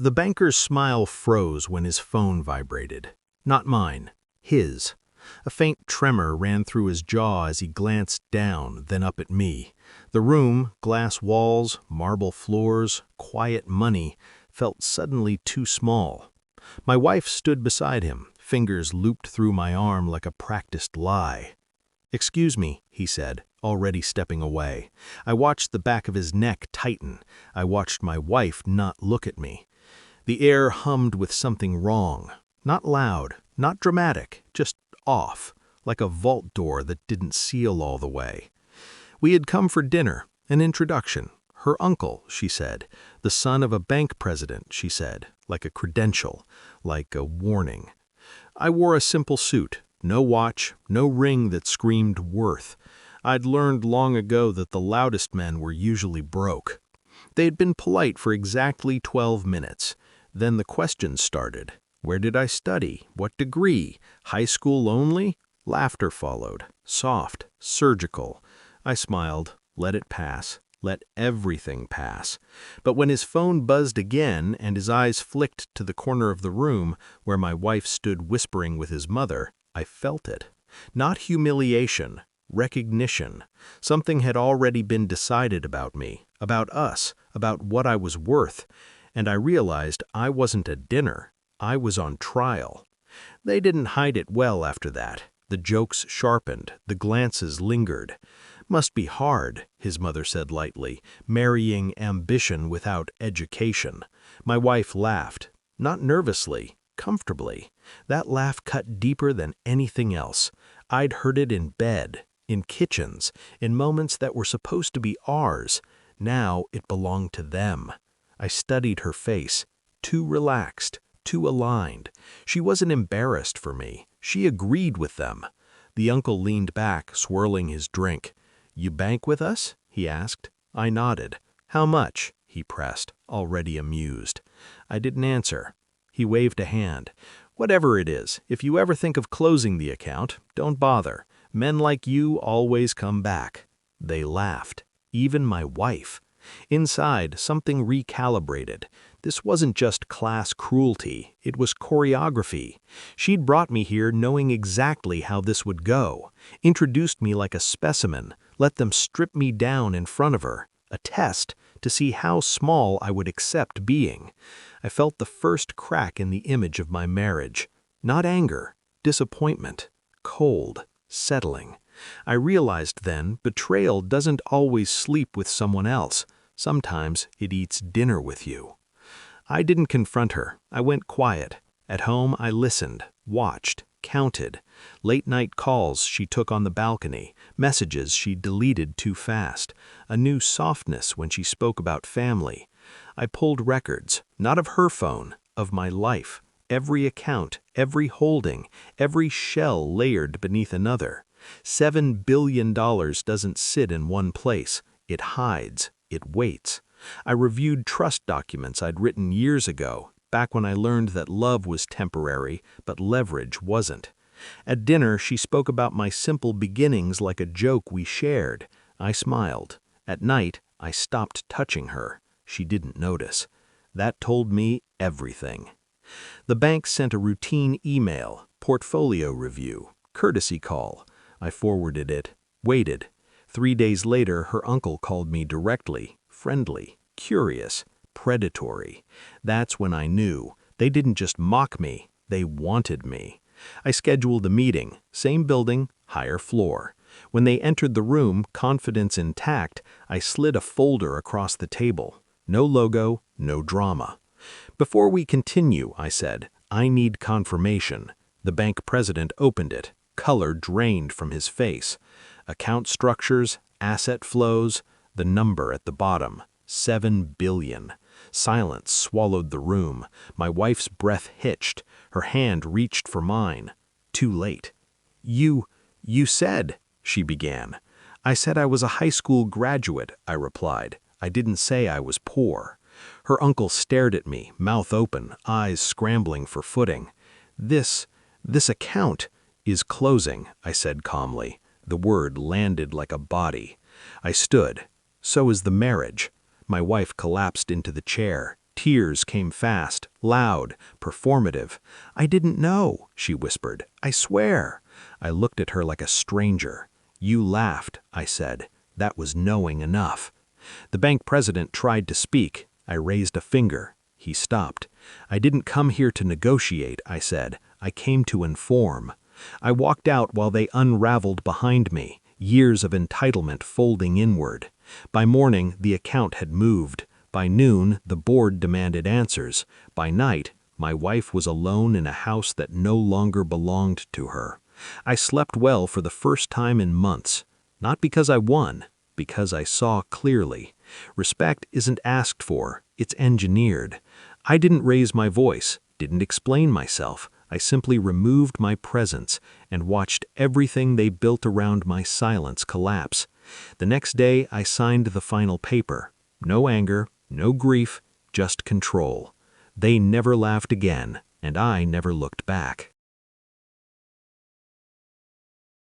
The banker's smile froze when his phone vibrated. Not mine. His. A faint tremor ran through his jaw as he glanced down, then up at me. The room, glass walls, marble floors, quiet money, felt suddenly too small. My wife stood beside him, fingers looped through my arm like a practiced lie. "Excuse me," he said, already stepping away. I watched the back of his neck tighten. I watched my wife not look at me. The air hummed with something wrong. Not loud, not dramatic, just off, like a vault door that didn't seal all the way. We had come for dinner, an introduction. Her uncle, she said. The son of a bank president, she said, like a credential, like a warning. I wore a simple suit, no watch, no ring that screamed worth. I'd learned long ago that the loudest men were usually broke. They had been polite for exactly 12 minutes. Then the questions started. Where did I study? What degree? High school only? Laughter followed, soft, surgical. I smiled, let it pass, let everything pass. But when his phone buzzed again and his eyes flicked to the corner of the room where my wife stood whispering with his mother, I felt it. Not humiliation, recognition. Something had already been decided about me, about us, about what I was worth. And I realized I wasn't at dinner. I was on trial. They didn't hide it well after that. The jokes sharpened, the glances lingered. "Must be hard," his mother said lightly, "marrying ambition without education." My wife laughed, not nervously, comfortably. That laugh cut deeper than anything else. I'd heard it in bed, in kitchens, in moments that were supposed to be ours. Now it belonged to them. I studied her face, too relaxed, too aligned. She wasn't embarrassed for me. She agreed with them. The uncle leaned back, swirling his drink. "You bank with us?" he asked. I nodded. "How much?" he pressed, already amused. I didn't answer. He waved a hand. "Whatever it is, if you ever think of closing the account, don't bother. Men like you always come back." They laughed. Even my wife. Inside, something recalibrated. This wasn't just class cruelty, it was choreography. She'd brought me here knowing exactly how this would go, introduced me like a specimen, let them strip me down in front of her, a test to see how small I would accept being. I felt the first crack in the image of my marriage. Not anger, disappointment, cold, settling. I realized then betrayal doesn't always sleep with someone else. Sometimes it eats dinner with you. I didn't confront her. I went quiet. At home I listened, watched, counted. Late-night calls she took on the balcony, messages she deleted too fast, a new softness when she spoke about family. I pulled records, not of her phone, of my life, every account, every holding, every shell layered beneath another. $7 billion doesn't sit in one place. It hides. It waits. I reviewed trust documents I'd written years ago, back when I learned that love was temporary, but leverage wasn't. At dinner, she spoke about my simple beginnings like a joke we shared. I smiled. At night, I stopped touching her. She didn't notice. That told me everything. The bank sent a routine email, portfolio review, courtesy call. I forwarded it, waited. 3 days later, her uncle called me directly, friendly, curious, predatory. That's when I knew. They didn't just mock me, they wanted me. I scheduled a meeting, same building, higher floor. When they entered the room, confidence intact, I slid a folder across the table. No logo, no drama. "Before we continue," I said, "I need confirmation." The bank president opened it. Color drained from his face. Account structures, asset flows, the number at the bottom, 7 billion. Silence swallowed the room. My wife's breath hitched. Her hand reached for mine. Too late. You said," she began. "I said I was a high school graduate," I replied. "I didn't say I was poor." Her uncle stared at me, mouth open, eyes scrambling for footing. This account is closing," I said calmly. The word landed like a body. I stood. "So is the marriage." My wife collapsed into the chair, Tears came fast, loud, performative. "I didn't know," she whispered. "I swear." I looked at her like a stranger. "You laughed," I said. "That was knowing enough." The bank president tried to speak. I raised a finger. He stopped. "I didn't come here to negotiate," I said. "I came to inform." I walked out while they unraveled behind me, years of entitlement folding inward. By morning, the account had moved. By noon, the board demanded answers. By night, my wife was alone in a house that no longer belonged to her. I slept well for the first time in months. Not because I won, because I saw clearly. Respect isn't asked for, it's engineered. I didn't raise my voice, didn't explain myself. I simply removed my presence and watched everything they built around my silence collapse. The next day, I signed the final paper. No anger, no grief, just control. They never laughed again, and I never looked back.